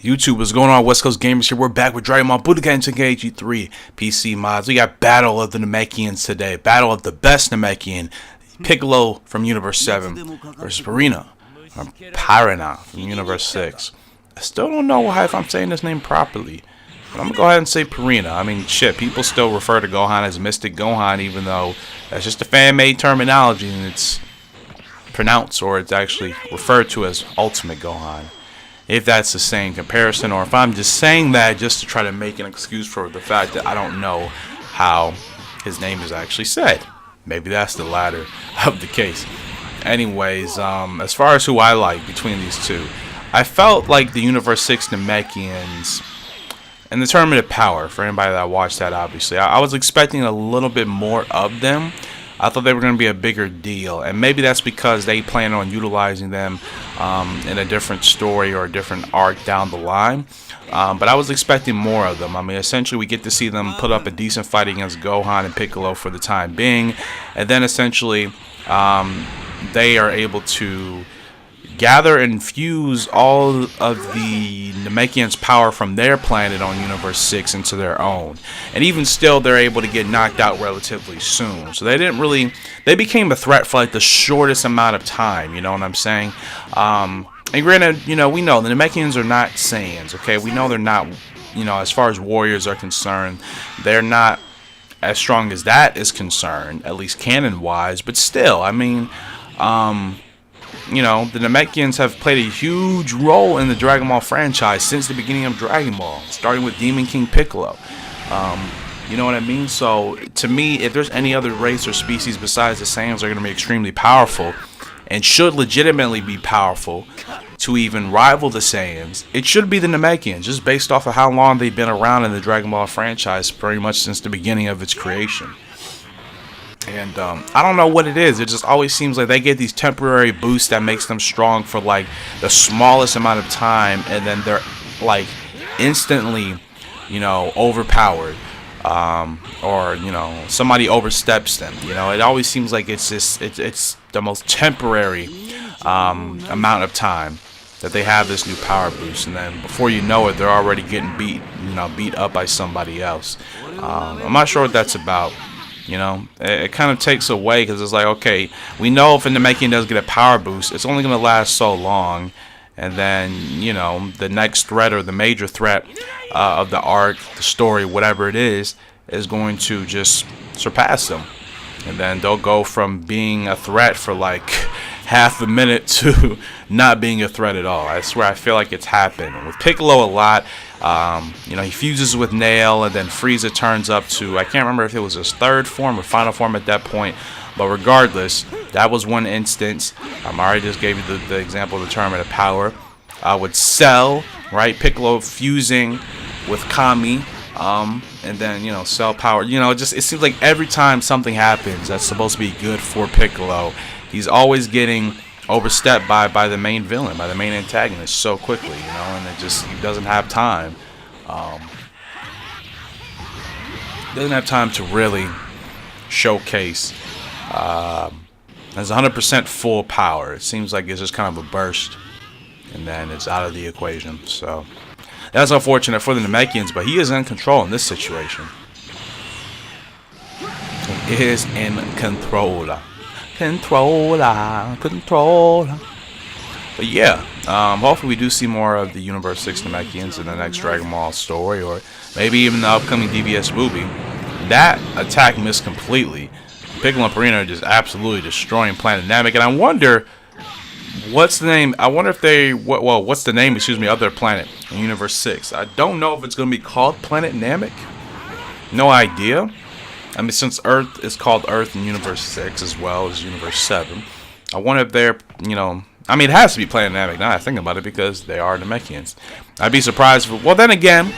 YouTube, what's going on? West Coast Gamers here. We're back with DragonBall Budokai Tenkaichi 3 PC mods. We got Battle of the Namekians today. Battle of the best Namekian, Piccolo from Universe 7 versus Pirina from Universe 6. I still don't know if I'm saying this name properly, but I'm going to go ahead and say Pirina. I mean, shit, people still refer to Gohan as Mystic Gohan, even though that's just a fan-made terminology and it's pronounced, or it's actually referred to as Ultimate Gohan. If that's the same comparison, or if I'm just saying that just to try to make an excuse for the fact that I don't know how his name is actually said. Maybe that's the latter of the case. Anyways, as far as who I like between these two, I felt like the Universe 6 Namekians and the Tournament of Power, for anybody that watched that, obviously, I was expecting a little bit more of them. I thought they were going to be a bigger deal, and maybe that's because they plan on utilizing them in a different story or a different arc down the line. But I was expecting more of them. I mean, essentially, we get to see them put up a decent fight against Gohan and Piccolo for the time being, and then essentially they are able to gather and fuse all of the Namekians' power from their planet on Universe 6 into their own. And even still, they're able to get knocked out relatively soon. So they became a threat for like the shortest amount of time, you know what I'm saying? And granted, you know, we know the Namekians are not Saiyans, okay? We know they're not, you know, as far as warriors are concerned, they're not as strong as that is concerned, at least canon-wise. But still, I mean, you know, the Namekians have played a huge role in the Dragon Ball franchise since the beginning of Dragon Ball, starting with Demon King Piccolo. You know what I mean? So, to me, if there's any other race or species besides the Saiyans that are going to be extremely powerful and should legitimately be powerful to even rival the Saiyans, it should be the Namekians, just based off of how long they've been around in the Dragon Ball franchise, pretty much since the beginning of its creation. And I don't know what it is. It just always seems like they get these temporary boosts that makes them strong for like the smallest amount of time, and then they're like instantly, you know, overpowered, or you know, somebody oversteps them. You know, it always seems like it's just it's the most temporary amount of time that they have this new power boost, and then before you know it, they're already getting beat up by somebody else. I'm not sure what that's about. You know, it kind of takes away, because it's like, okay, we know if the Namekian does get a power boost, it's only going to last so long, and then, you know, the next threat or the major threat of the arc, the story, whatever it is going to just surpass them, and then they'll go from being a threat for like half a minute to not being a threat at all. I swear, I feel like it's happened with Piccolo a lot. You know, he fuses with Nail, and then Frieza turns up to, I can't remember if it was his third form or final form at that point, but regardless, that was one instance. I already just gave you the example of the Tournament of Power. With Cell, right, Piccolo fusing with Kami, and then, you know, Cell power, you know, it seems like every time something happens that's supposed to be good for Piccolo, he's always getting overstepped by the main villain, by the main antagonist so quickly, you know, and he doesn't have time. Doesn't have time to really showcase his 100% full power. It seems like it's just kind of a burst, and then it's out of the equation. So that's unfortunate for the Namekians, but he is in control in this situation. He is in control. Controller. But yeah, hopefully we do see more of the Universe 6 Namekians in the next Dragon Ball story, or maybe even the upcoming DBS movie. That attack missed completely. Piccolo and Pirina are just absolutely destroying Planet Namek, and I wonder what's the name. I wonder if what's the name, of their planet in Universe 6. I don't know if it's going to be called Planet Namek. No idea. I mean, since Earth is called Earth in Universe 6 as well as Universe 7, I wonder if they're, you know, I mean, it has to be Planet Namek now I think about it, because they are Namekians. I'd be surprised if, well, then again,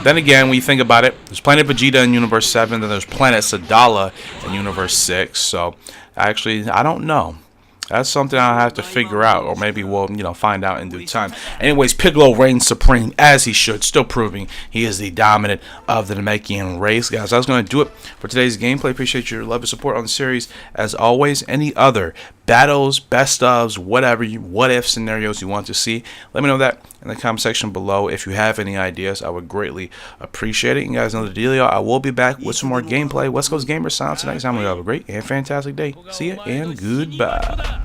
when you think about it, there's Planet Vegeta in Universe 7, then there's Planet Sadala in Universe 6, so actually, I don't know. That's something I'll have to figure out, or maybe we'll, you know, find out in due time. Anyways, Piccolo reigns supreme, as he should, still proving he is the dominant of the Namekian race. Guys, I was going to do it for today's gameplay. Appreciate your love and support on the series. As always, any other battles, best ofs, whatever, what if scenarios you want to see. Let me know that in the comment section below. If you have any ideas, I would greatly appreciate it. You guys know the deal, y'all. I will be back with some more gameplay. West Coast Gamer Sounds next time. We have a great and fantastic day. See ya and goodbye.